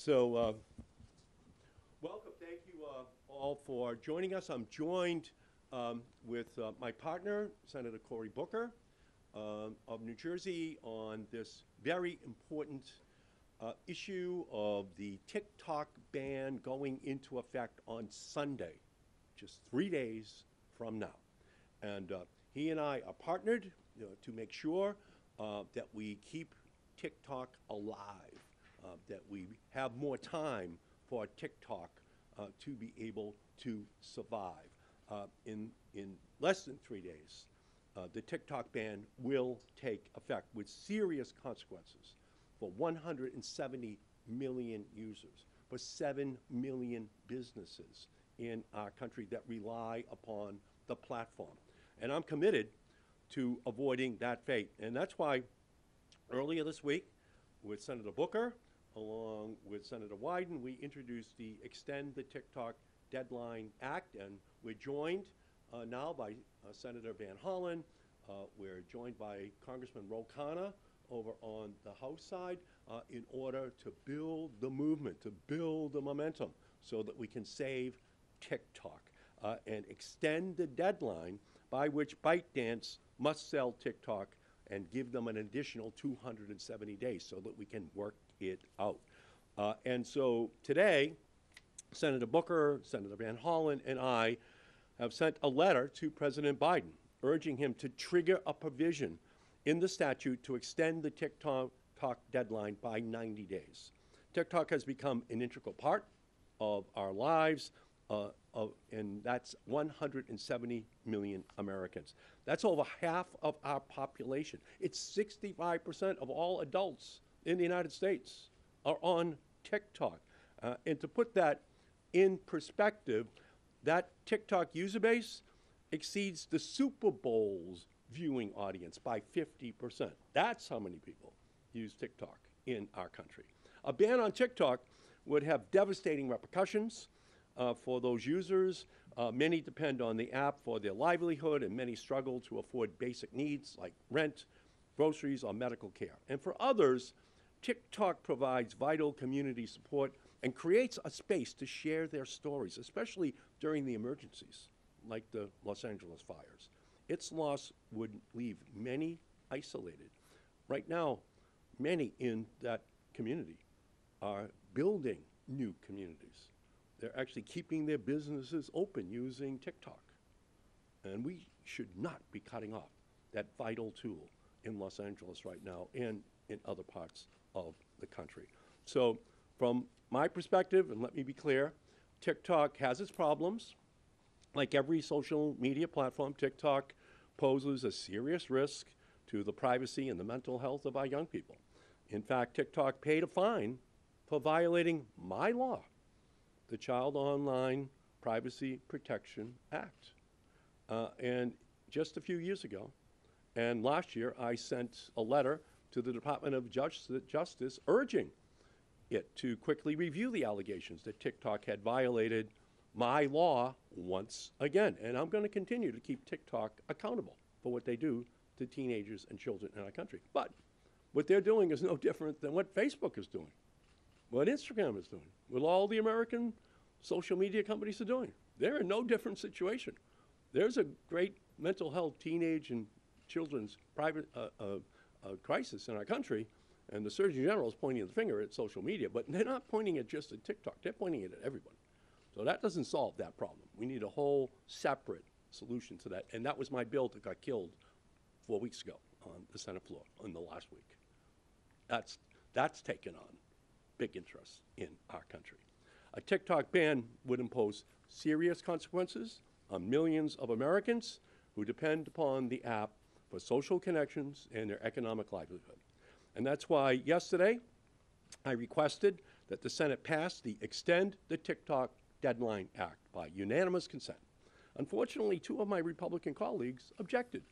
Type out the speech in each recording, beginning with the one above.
So, welcome. Thank you all for joining us. I'm joined with my partner, Senator Cory Booker of New Jersey, on this very important issue of the TikTok ban going into effect on Sunday, just 3 days from now. And he and I are partnered to make sure that we keep TikTok alive, that we have more time for TikTok to be able to survive. In less than 3 days, the TikTok ban will take effect with serious consequences for 170 million users, for 7 million businesses in our country that rely upon the platform. And I'm committed to avoiding that fate. And that's why earlier this week, with Senator Booker, along with Senator Wyden, we introduced the Extend the TikTok Deadline Act, and we're joined now by Senator Van Hollen. We're joined by Congressman Ro Khanna over on the House side in order to build the movement, to build the momentum so that we can save TikTok and extend the deadline by which ByteDance must sell TikTok and give them an additional 270 days so that we can work it out. And so today, Senator Booker, Senator Van Hollen, and I have sent a letter to President Biden urging him to trigger a provision in the statute to extend the TikTok deadline by 90 days. TikTok has become an integral part of our lives, and that's 170 million Americans. That's over half of our population. It's 65% of all adults in the United States are on TikTok. And to put that in perspective, that TikTok user base exceeds the Super Bowl's viewing audience by 50%. That's how many people use TikTok in our country. A ban on TikTok would have devastating repercussions for those users. Many depend on the app for their livelihood, and many struggle to afford basic needs like rent, groceries, or medical care. And for others, TikTok provides vital community support and creates a space to share their stories, especially during the emergencies, like the Los Angeles fires. Its loss would leave many isolated. Right now, many in that community are building new communities. They're actually keeping their businesses open using TikTok. And we should not be cutting off that vital tool in Los Angeles right now and in other parts of the country. So from my perspective, and let me be clear, TikTok has its problems. Like every social media platform, TikTok poses a serious risk to the privacy and the mental health of our young people. In fact, TikTok paid a fine for violating my law, the Child Online Privacy Protection Act. And just a few years ago, and last year, I sent a letter to the Department of Justice urging it to quickly review the allegations that TikTok had violated my law once again. And I'm going to continue to keep TikTok accountable for what they do to teenagers and children in our country. But what they're doing is no different than what Facebook is doing, what Instagram is doing, what all the American social media companies are doing. They're in no different situation. There's a great mental health, teenage and children's private crisis in our country, and the Surgeon General is pointing the finger at social media, but they're not pointing it just at TikTok. They're pointing it at everybody. So that doesn't solve that problem. We need a whole separate solution to that, and that was my bill that got killed 4 weeks ago on the Senate floor in the last week. That's taken on big interest in our country. A TikTok ban would impose serious consequences on millions of Americans who depend upon the app for social connections and their economic livelihood. And that's why yesterday I requested that the Senate pass the Extend the TikTok Deadline Act by unanimous consent. Unfortunately, two of my Republican colleagues objected.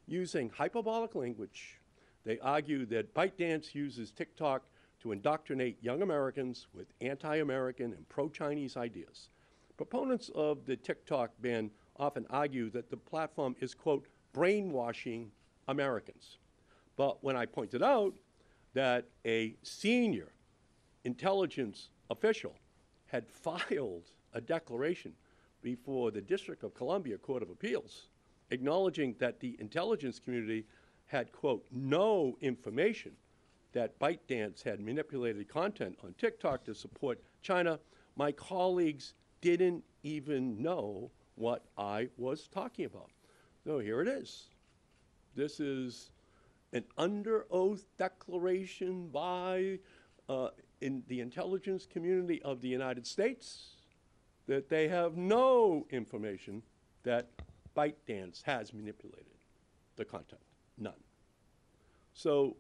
Using hyperbolic language, they argued that ByteDance uses TikTok to indoctrinate young Americans with anti-American and pro-Chinese ideas. Proponents of the TikTok ban often argue that the platform is, quote, brainwashing Americans. But when I pointed out that a senior intelligence official had filed a declaration before the District of Columbia Court of Appeals, acknowledging that the intelligence community had, quote, no information that ByteDance had manipulated content on TikTok to support China, my colleagues didn't even know what I was talking about. So here it is. This is an under oath declaration by in the intelligence community of the United States that they have no information that ByteDance has manipulated the content. None. So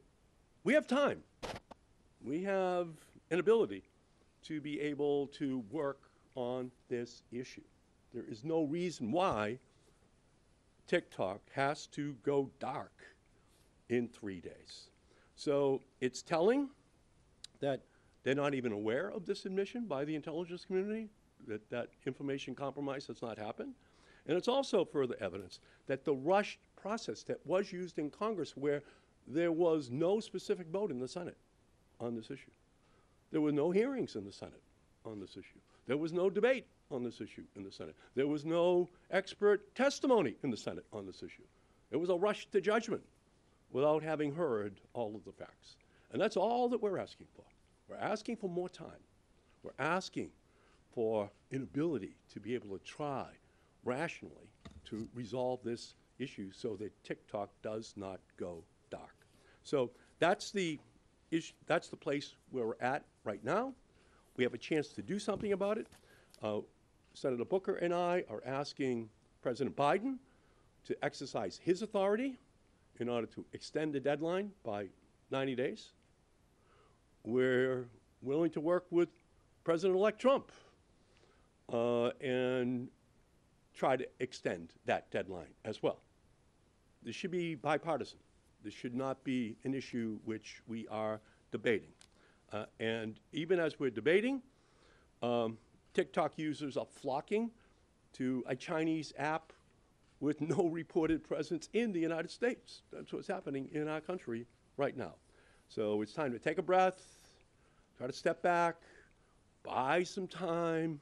we have time. We have an ability to be able to work on this issue. There is no reason why TikTok has to go dark in 3 days. So it's telling that they're not even aware of this admission by the intelligence community, that that information compromise has not happened. And it's also further evidence that the rushed process that was used in Congress, where there was no specific vote in the Senate on this issue. There were no hearings in the Senate on this issue. There was no debate on this issue in the Senate. There was no expert testimony in the Senate on this issue. It was a rush to judgment without having heard all of the facts. And that's all that we're asking for. We're asking for more time. We're asking for an ability to be able to try rationally to resolve this issue so that TikTok does not go dark. So that's the issue, that's the place where we're at right now. We have a chance to do something about it. Senator Booker and I are asking President Biden to exercise his authority in order to extend the deadline by 90 days. We're willing to work with President-elect Trump and try to extend that deadline as well. This should be bipartisan. This should not be an issue which we are debating. And even as we're debating, TikTok users are flocking to a Chinese app with no reported presence in the United States. That's what's happening in our country right now. So it's time to take a breath, try to step back, buy some time,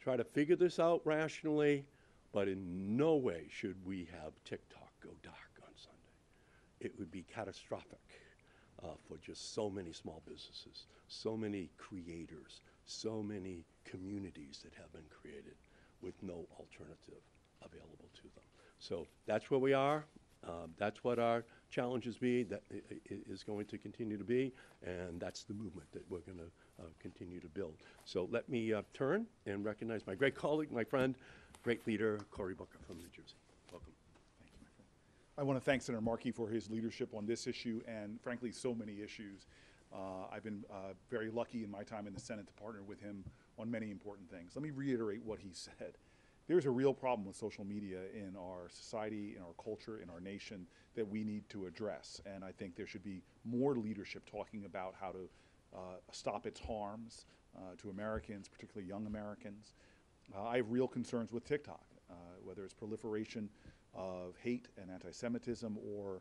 try to figure this out rationally, but in no way should we have TikTok go dark on Sunday. It would be catastrophic for just so many small businesses, so many creators, so many communities that have been created with no alternative available to them. So that's where we are. That's what our challenges be, that is going to continue to be, and that's the movement that we're going to continue to build. So let me turn and recognize my great colleague, my friend, great leader, Cory Booker from New Jersey. Welcome. Thank you, my friend. I want to thank Senator Markey for his leadership on this issue and, frankly, so many issues. I've been very lucky in my time in the Senate to partner with him on many important things. Let me reiterate what he said. There's a real problem with social media in our society, in our culture, in our nation that we need to address. And I think there should be more leadership talking about how to stop its harms to Americans, particularly young Americans. I have real concerns with TikTok, whether it's proliferation of hate and anti-Semitism or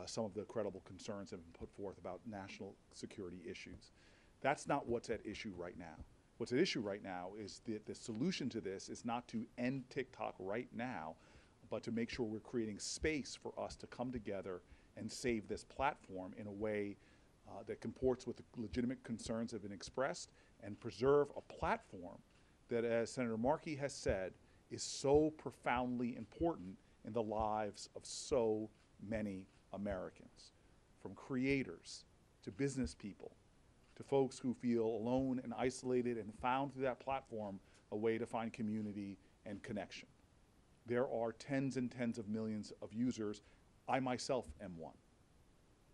some of the credible concerns that have been put forth about national security issues. That's not what's at issue right now. What's at issue right now is that the solution to this is not to end TikTok right now, but to make sure we're creating space for us to come together and save this platform in a way that comports with the legitimate concerns that have been expressed and preserve a platform that, as Senator Markey has said, is so profoundly important in the lives of so many Americans, from creators to business people, to folks who feel alone and isolated and found through that platform a way to find community and connection. There are tens and tens of millions of users. I myself am one.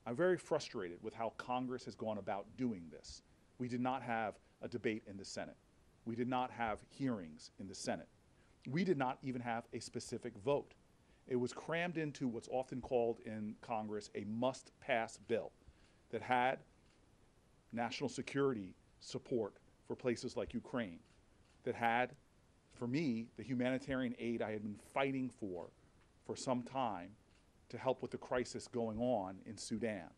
I'm very frustrated with how Congress has gone about doing this. We did not have a debate in the Senate. We did not have hearings in the Senate. We did not even have a specific vote. It was crammed into what's often called in Congress a must-pass bill that had national security support for places like Ukraine, that had, for me, the humanitarian aid I had been fighting for some time to help with the crisis going on in Sudan.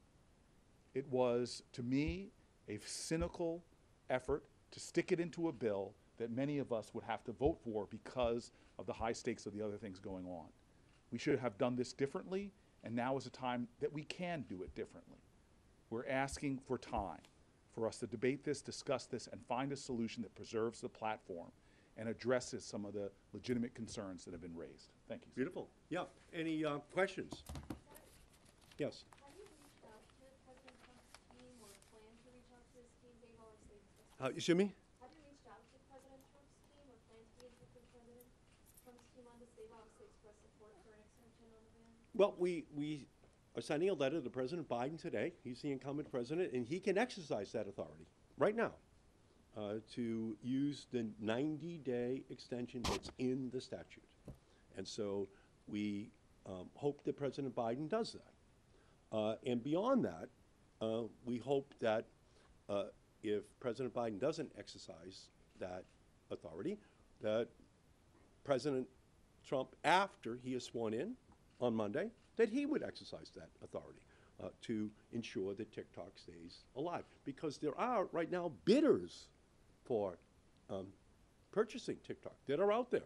It was, to me, a cynical effort to stick it into a bill that many of us would have to vote for because of the high stakes of the other things going on. We should have done this differently, and now is a time that we can do it differently. We're asking for time for us to debate this, discuss this, and find a solution that preserves the platform and addresses some of the legitimate concerns that have been raised. Thank you. Beautiful. Yeah. Any questions? Yes. Have you reached out to President Trump's team or plan to reach out to his team? They've obviously expressed. Excuse me? Have you reached out to President Trump's team or plan to be in touch with President Trump's team on this? They've obviously expressed support for an extension on the ban. Well, we are sending a letter to President Biden today. He's the incumbent president, and he can exercise that authority right now to use the 90-day extension that's in the statute. And so we hope that President Biden does that. And beyond that, we hope that if President Biden doesn't exercise that authority, that President Trump, after he is sworn in on Monday, that he would exercise that authority to ensure that TikTok stays alive. Because there are right now bidders for purchasing TikTok that are out there.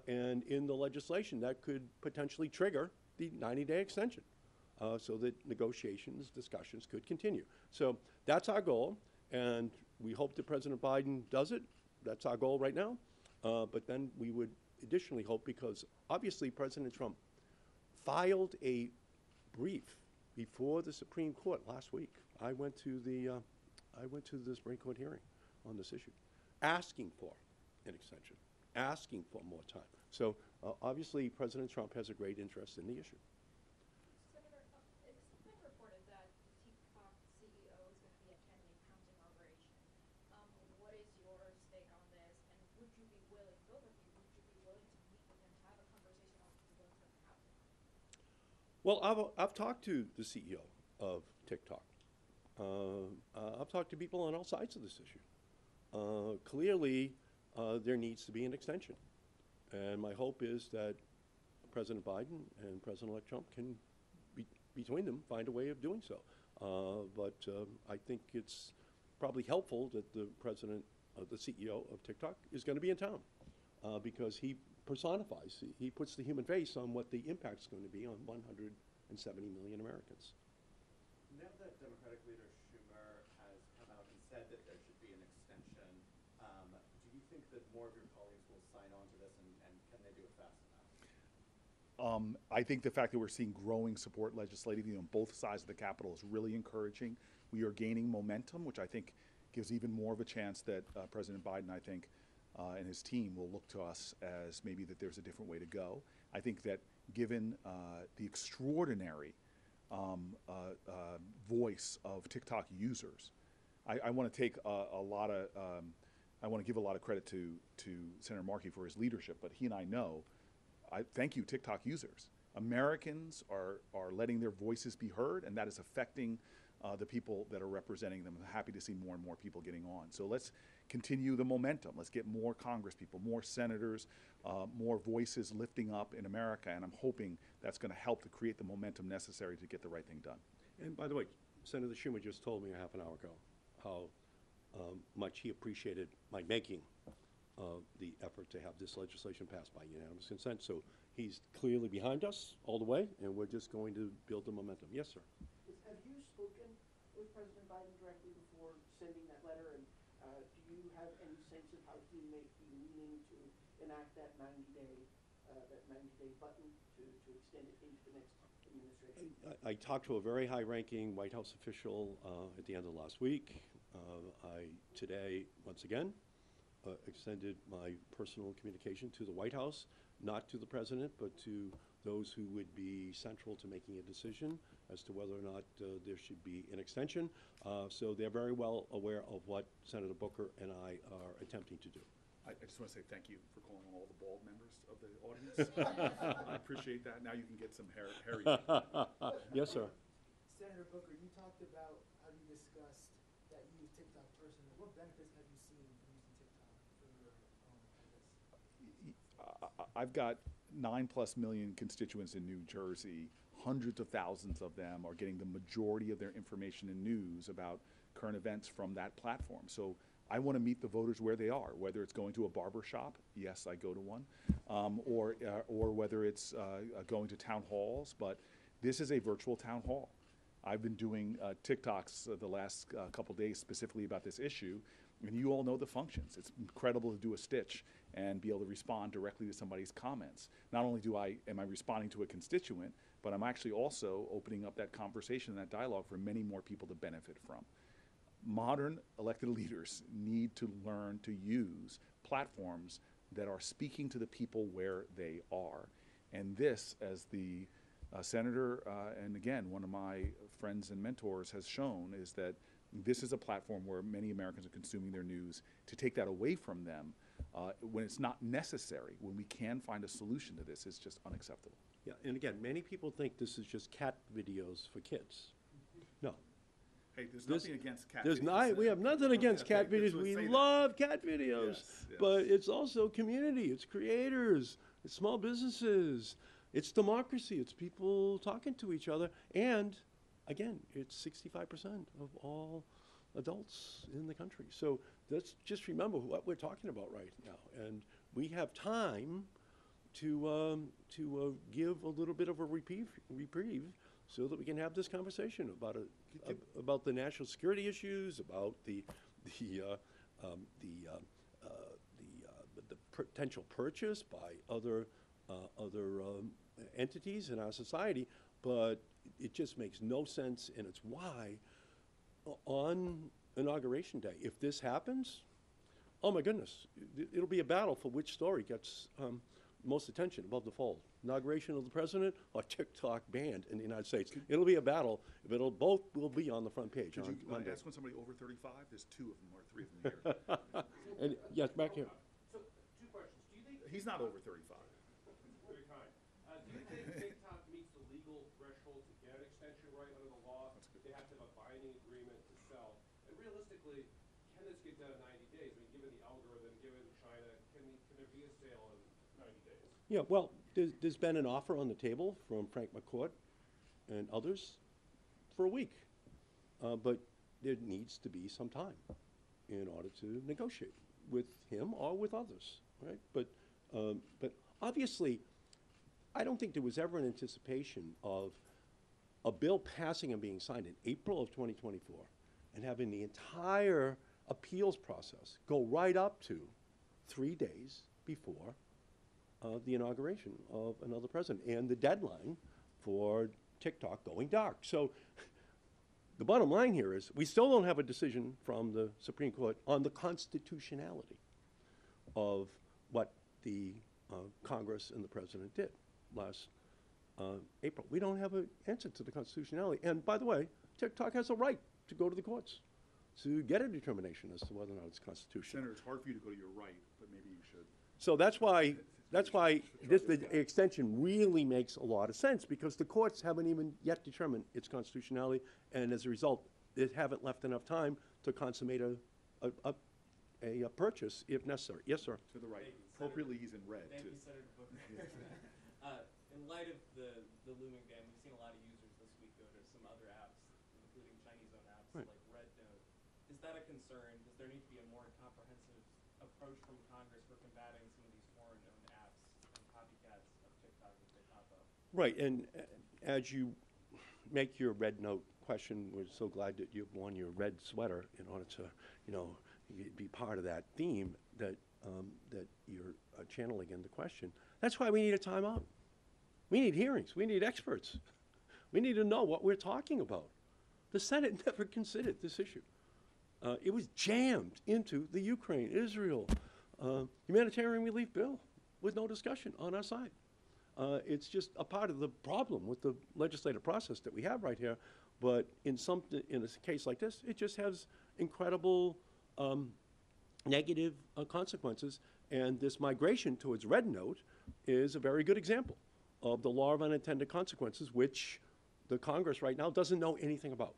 And in the legislation, that could potentially trigger the 90-day extension so that negotiations, discussions could continue. So that's our goal, and we hope that President Biden does it. That's our goal right now. But then we would additionally hope, because obviously President Trump filed a brief before the Supreme Court last week. I went to the Supreme Court hearing on this issue, asking for an extension, asking for more time. So obviously President Trump has a great interest in the issue. Senator, it's been reported that the TikTok CEO is going to be attending counting operation. What is your stake on this, and would you be willing, both of you, would you be willing to meet with him to have a conversation on what's going to happen? Well, I've talked to the CEO of TikTok. I've talked to people on all sides of this issue. Clearly, there needs to be an extension. And my hope is that President Biden and President-elect Trump can, between them, find a way of doing so. But I think it's probably helpful that the CEO of TikTok is going to be in town because he personifies, he puts the human face on what the impact's going to be on 170 million Americans. Now that Democratic leader Schumer has come out and said that there should be an extension, do you think that more of your colleagues will sign on to this, and can they do it fast enough? I think the fact that we're seeing growing support legislatively on both sides of the Capitol is really encouraging. We are gaining momentum, which I think gives even more of a chance that President Biden, I think, and his team will look to us as maybe that there's a different way to go. I think that given the extraordinary voice of TikTok users, I want to take a lot of, I want to give a lot of credit to Senator Markey for his leadership, but he and I know, thank you, TikTok users. Americans are letting their voices be heard, and that is affecting the people that are representing them. I'm happy to see more and more people getting on. So let's continue the momentum. Let's get more Congress people, more senators, more voices lifting up in America, and I'm hoping that's going to help to create the momentum necessary to get the right thing done. And by the way, Senator Schumer just told me a half an hour ago how much he appreciated my making the effort to have this legislation passed by unanimous consent. So he's clearly behind us all the way, and we're just going to build the momentum. Yes, sir. Have you spoken with President Biden directly before sending that letter? And do you have any sense of how he may be leaning to enact that 90-day button to extend it into the next administration? I talked to a very high-ranking White House official at the end of last week. I today, once again, extended my personal communication to the White House, not to the President, but to those who would be central to making a decision as to whether or not there should be an extension. So they're very well aware of what Senator Booker and I are attempting to do. I just want to say thank you for calling all the bald members of the audience. I appreciate that. Now you can get some hairy. Yes, sir. Senator Booker, you talked about how you discussed that you use TikTok personally. What benefits have you seen from using TikTok for your purpose? I've got 9+ million constituents in New Jersey. Hundreds of thousands of them are getting the majority of their information and news about current events from that platform. So I want to meet the voters where they are, whether it's going to a barber shop, yes, I go to one, or whether it's going to town halls, but this is a virtual town hall. I've been doing TikToks the last couple days specifically about this issue, and you all know the functions. It's incredible to do a stitch and be able to respond directly to somebody's comments. Not only am I responding to a constituent, but I'm actually also opening up that conversation, that dialogue for many more people to benefit from. Modern elected leaders need to learn to use platforms that are speaking to the people where they are. And this, as the senator, and again, one of my friends and mentors has shown, is that this is a platform where many Americans are consuming their news. To take that away from them when it's not necessary, when we can find a solution to this, is just unacceptable. Yeah, and again, many people think this is just cat videos for kids. No. Hey, there's This- nothing against cat There's videos. not, we have nothing against cat Okay, videos. let's We say that. love cat videos. Yes, yes. But it's also community, it's creators, it's small businesses, it's democracy, it's people talking to each other. And again, it's 65% of all adults in the country. So let's just remember what we're talking about right now. And we have time to give a little bit of a reprieve so that we can have this conversation about the national security issues, about the potential purchase by other entities in our society. But it just makes no sense, and it's why on Inauguration Day, if this happens, oh my goodness, it'll be a battle for which story gets most attention above the fold. Inauguration of the president or TikTok banned in the United States. It'll be a battle. Both will be on the front page Could on you Monday. ask when somebody over 35? There's 2 of them or 3 of them here. And yes, back here. So, 2 questions. Do you think He's not over 35. Very kind. Do you think TikTok meets the legal threshold to get an extension right under the law? They have to have a binding agreement to sell. And realistically, can this get done in 90 days? I mean, given the algorithm, given China, can there be a sale in 90 days? Yeah, well, there's been an offer on the table from Frank McCourt and others for a week. But there needs to be some time in order to negotiate with him or with others, right? But obviously, I don't think there was ever an anticipation of a bill passing and being signed in April of 2024 and having the entire appeals process go right up to 3 days before the inauguration of another president and the deadline for TikTok going dark. So the bottom line here is we still don't have a decision from the Supreme Court on the constitutionality of what the Congress and the president did last April. We don't have an answer to the constitutionality. And by the way, TikTok has a right to go to the courts to get a determination as to whether or not it's constitutional. Senator, it's hard for you to go to your right, but maybe you should. So that's why the extension really makes a lot of sense, because the courts haven't even yet determined its constitutionality, and as a result, they haven't left enough time to consummate a purchase if necessary. Yes, sir. To the right. Thank you, Appropriately, he's in red, Thank too. you, Senator Booker. In light of the looming ban, we've seen a lot of users this week go to some other apps, including Chinese-owned apps Right. like RedNote. Is that a concern? Does there need to be a more comprehensive approach from Congress for combating some of these foreign-owned apps and copycats of TikTok as they pop up? Right, and as you make your red note question, we're so glad that you've worn your red sweater in order to, be part of that theme that you're channeling in the question. That's why we need a timeout. We need hearings. We need experts. We need to know what we're talking about. The Senate never considered this issue. It was jammed into the Ukraine-Israel humanitarian relief bill with no discussion on our side. It's just a part of the problem with the legislative process that we have right here. But in a case like this, it just has incredible negative consequences. And this migration towards red note is a very good example of the law of unintended consequences, which the Congress right now doesn't know anything about.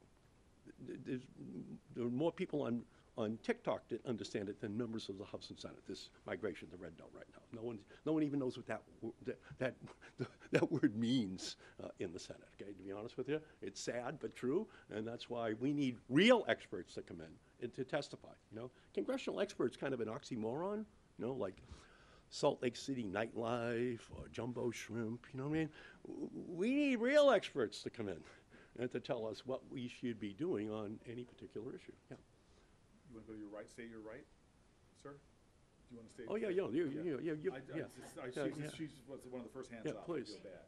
There are more people on on TikTok that understand it than members of the House and Senate, this migration to red note right now. No one even knows what that word means in the Senate, okay, to be honest with you. It's sad but true, and that's why we need real experts to come in and to testify, you know. Congressional experts kind of an oxymoron, you know, like Salt Lake City nightlife or jumbo shrimp, you know what I mean? We need real experts to come in and to tell us what we should be doing on any particular issue. Yeah. You want to go to your right, stay your right, sir? Do you want to stay? Oh, yeah. She's was one of the first hands Yeah, up. please. I feel bad.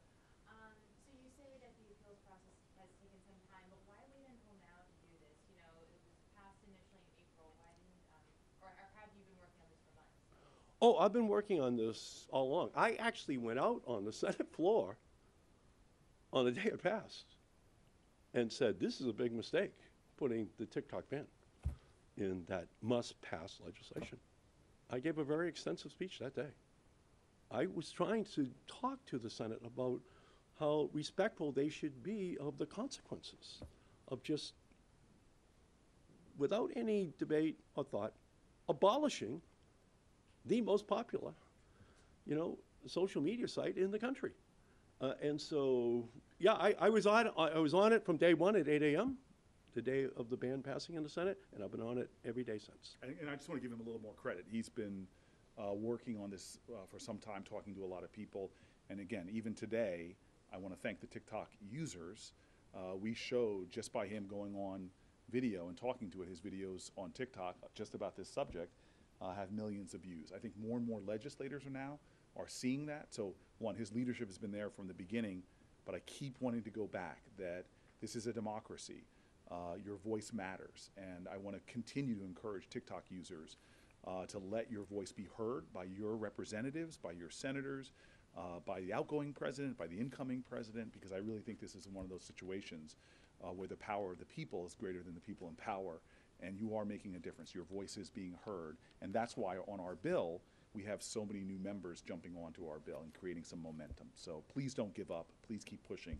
So you say that the appeals process has taken some time, but why wait until now to do this? You know, it was passed initially in April. Why didn't, or have you been working on this for months? Oh, I've been working on this all along. I actually went out on the Senate floor on the day it passed and said, this is a big mistake, putting the TikTok ban in that must-pass legislation. I gave a very extensive speech that day. I was trying to talk to the Senate about how respectful they should be of the consequences of just, without any debate or thought, abolishing the most popular, you know, social media site in the country. And so, yeah, I was on it from day one at 8 a.m., the day of the ban passing in the Senate, and I've been on it every day since. And I just want to give him a little more credit. He's been working on this for some time, talking to a lot of people. And again, even today, I want to thank the TikTok users. We showed, just by him going on video and talking to it, his videos on TikTok just about this subject have millions of views. I think more and more legislators are seeing that. So one, his leadership has been there from the beginning, but I keep wanting to go back that this is a democracy. Your voice matters, and I want to continue to encourage TikTok users to let your voice be heard by your representatives, by your senators, by the outgoing president, by the incoming president, because I really think this is one of those situations where the power of the people is greater than the people in power, and you are making a difference. Your voice is being heard, and that's why on our bill, we have so many new members jumping onto our bill and creating some momentum. So please don't give up. Please keep pushing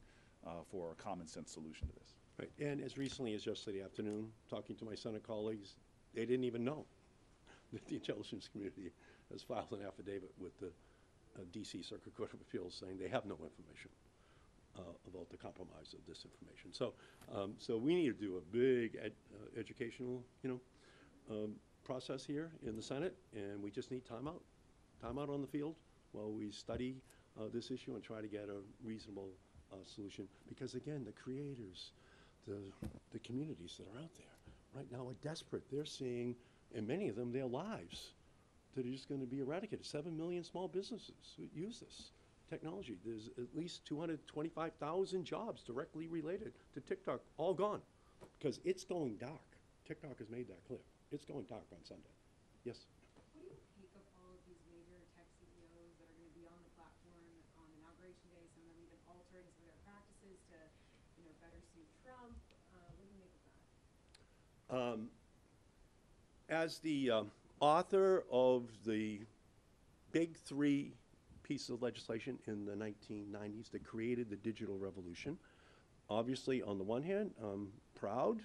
for a common sense solution to this. Right. And as recently as yesterday afternoon, talking to my Senate colleagues, they didn't even know that the intelligence community has filed an affidavit with the D.C. Circuit Court of Appeals saying they have no information about the compromise of this information. So, so we need to do a big educational, you know, process here in the Senate, and we just need time out on the field while we study this issue and try to get a reasonable solution. Because again, the creators, the communities that are out there right now are desperate. They're seeing, and many of them, their lives that are just going to be eradicated. 7 million small businesses who use this technology. There's at least 225,000 jobs directly related to TikTok, all gone, because it's going dark. TikTok has made that clear. It's going dark on Sunday. Yes? What do you make of all of these major tech CEOs that are going to be on the platform on Inauguration Day, some of them even altering some of their practices to, you know, better suit Trump? What do you make of that? As the author of the big three pieces of legislation in the 1990s that created the digital revolution, obviously, on the one hand, I'm proud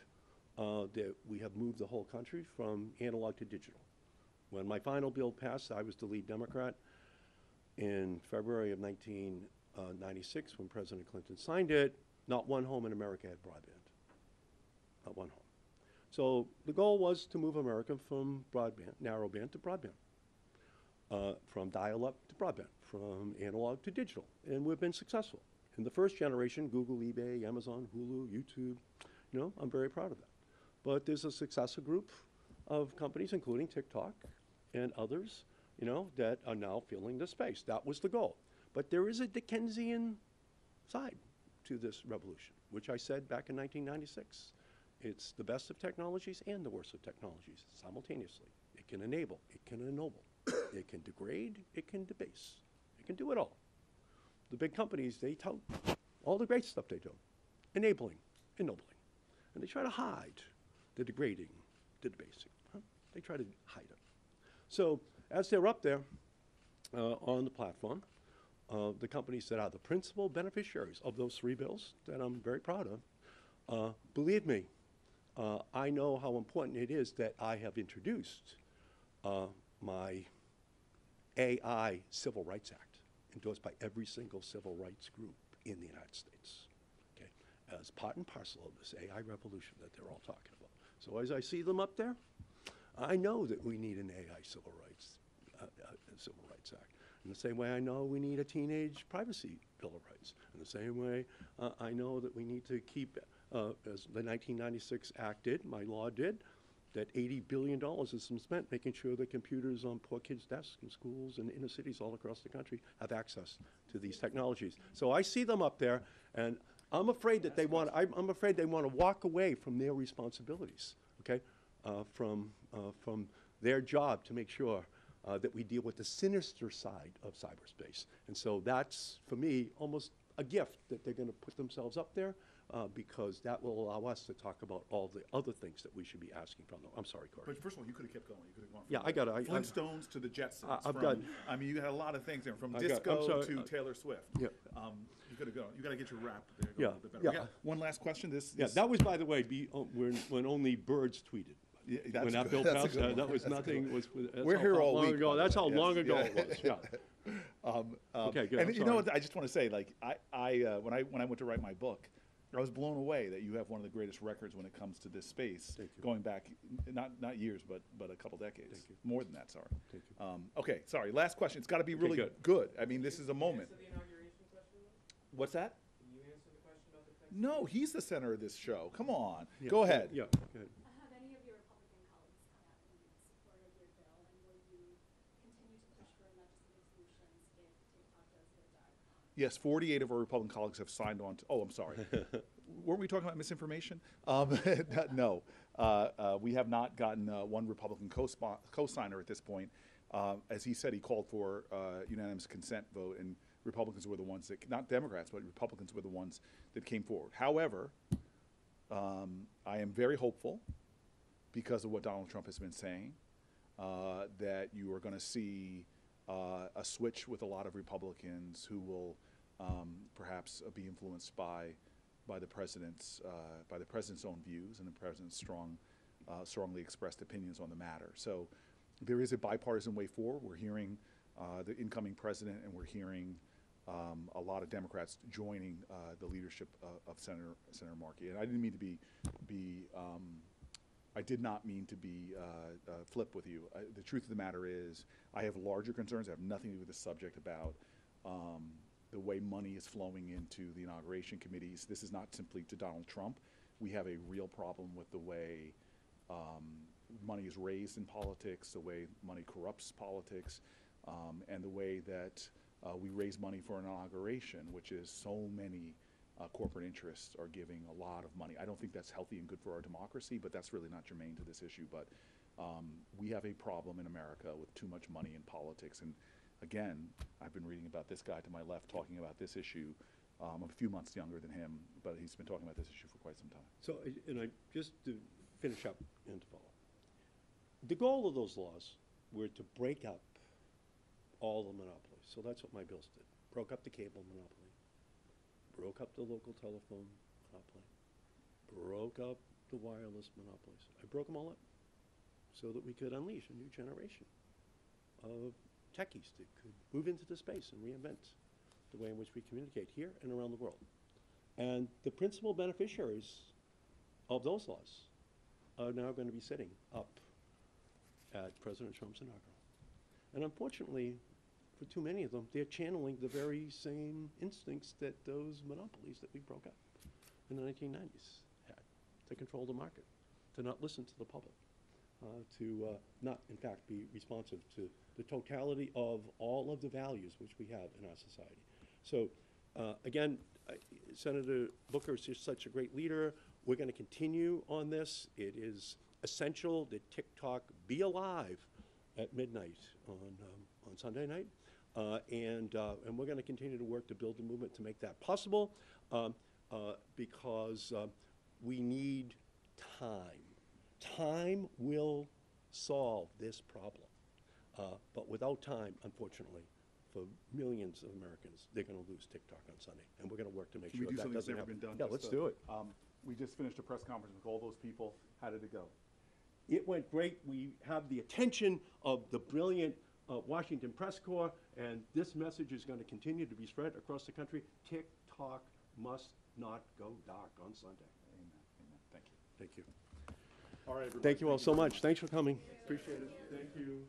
that we have moved the whole country from analog to digital. When my final bill passed, I was the lead Democrat. In February of 1996, when President Clinton signed it, not one home in America had broadband. Not one home. So the goal was to move America from broadband, narrowband to broadband, from dial-up to broadband, from analog to digital, and we've been successful. In the first generation, Google, eBay, Amazon, Hulu, YouTube, you know, I'm very proud of that. But there's a successor group of companies, including TikTok and others, you know, that are now filling the space. That was the goal. But there is a Dickensian side to this revolution, which I said back in 1996. It's the best of technologies and the worst of technologies simultaneously. It can enable, it can ennoble, it can degrade, it can debase. It can do it all. The big companies, they tout all the great stuff they do, enabling, ennobling. And they try to hide the degrading, the debasing. Huh? They try to hide it. So as they're up there on the platform, the companies that are the principal beneficiaries of those three bills that I'm very proud of, believe me, I know how important it is that I have introduced my AI Civil Rights Act, endorsed by every single civil rights group in the United States, okay, as part and parcel of this AI revolution that they're all talking about. So as I see them up there, I know that we need an AI Civil Rights Act. In the same way I know we need a teenage privacy Bill of Rights. In the same way I know that we need to keep, as the 1996 Act did, my law did, that $80 billion has been spent making sure that computers on poor kids' desks in schools and inner cities all across the country have access to these technologies. So I see them up there, and I'm afraid that I'm afraid they want to walk away from their responsibilities, okay, from their job to make sure that we deal with the sinister side of cyberspace. And so that's, for me, almost a gift that they're going to put themselves up there, because that will allow us to talk about all the other things that we should be asking from them. I'm sorry, Corey. But first of all, you could have kept going. You could have gone from Yeah, I got it. Flintstones to the Jetsons. I've got. I mean, you had a lot of things there, from I'm disco sorry, to Taylor Swift. Yeah. You could have gone. You got to get your rap there. Yeah, A little bit better. yeah. We got one last question. Yeah, that was, by the way, when only birds tweeted. Yeah, that's When that good. bill That's a passed, good one. that was That's a good nothing. one. That's We're how here all long week, ago. by the That's way. how Yes, long ago yeah. it was. Yeah. Okay, good. And I'm you know sorry. what? I just want to say, like, when I went to write my book, I was blown away that you have one of the greatest records when it comes to this space, Thank you. going back not years, but a couple decades. Thank you. More than that, sorry. Thank you. Okay, sorry. Last question. It's got to be really good. good. I mean, this is a moment. Answer the inauguration question, though? What's that? Can you answer the question about the text? No, he's the center of this show. Come on. Yeah, Go ahead. Yeah, go ahead. Have any of your Republican colleagues come out in support of your bill, and will you continue to push for legislative solutions if TikTok does go dark? Yes, 48 of our Republican colleagues have signed on to, oh, I'm sorry. Weren't we talking about misinformation? No. We have not gotten one Republican co-signer at this point. As he said, he called for unanimous consent vote, and Republicans were the ones that, not Democrats, but Republicans were the ones that came forward. However, I am very hopeful, because of what Donald Trump has been saying, that you are going to see a switch with a lot of Republicans who will perhaps be influenced by the president's own views and the president's strongly expressed opinions on the matter. So there is a bipartisan way forward. We're hearing the incoming president, and we're hearing a lot of Democrats joining the leadership of Senator Markey. And I didn't mean to I did not mean to be flip with you. The truth of the matter is, I have larger concerns. I have nothing to do with the subject about the way money is flowing into the inauguration committees. This is not simply to Donald Trump. We have a real problem with the way money is raised in politics, the way money corrupts politics, and the way that we raise money for an inauguration, which is so many corporate interests are giving a lot of money. I don't think that's healthy and good for our democracy, but that's really not germane to this issue. But we have a problem in America with too much money in politics. And again, I've been reading about this guy to my left talking about this issue. I'm a few months younger than him, but he's been talking about this issue for quite some time. So, just to finish up and to follow, the goal of those laws were to break up all the monopolies. So that's what my bills did. Broke up the cable monopoly, broke up the local telephone monopoly, broke up the wireless monopolies. I broke them all up so that we could unleash a new generation of techies that could move into the space and reinvent the way in which we communicate here and around the world. And the principal beneficiaries of those laws are now going to be sitting up at President Trump's inaugural. And unfortunately, for too many of them, they're channeling the very same instincts that those monopolies that we broke up in the 1990s had, to control the market, to not listen to the public, to not, in fact, be responsive to the totality of all of the values which we have in our society. So, again, Senator Booker is just such a great leader. We're going to continue on this. It is essential that TikTok be alive at midnight on Sunday night. And we're going to continue to work to build the movement to make that possible, because we need time. Time will solve this problem. But without time, unfortunately, for millions of Americans, they're going to lose TikTok on Sunday. And we're going to work to make Can we sure do that something that's doesn't never happen. been done? Yeah, Just, let's do it. We just finished a press conference with all those people. How did it go? It went great. We have the attention of the brilliant Washington Press Corps, and this message is going to continue to be spread across the country. TikTok must not go dark on Sunday. Amen. Amen. Thank you. Thank you. All right, everybody. Thank you all so very much. Thanks for coming. Appreciate it. Thank you.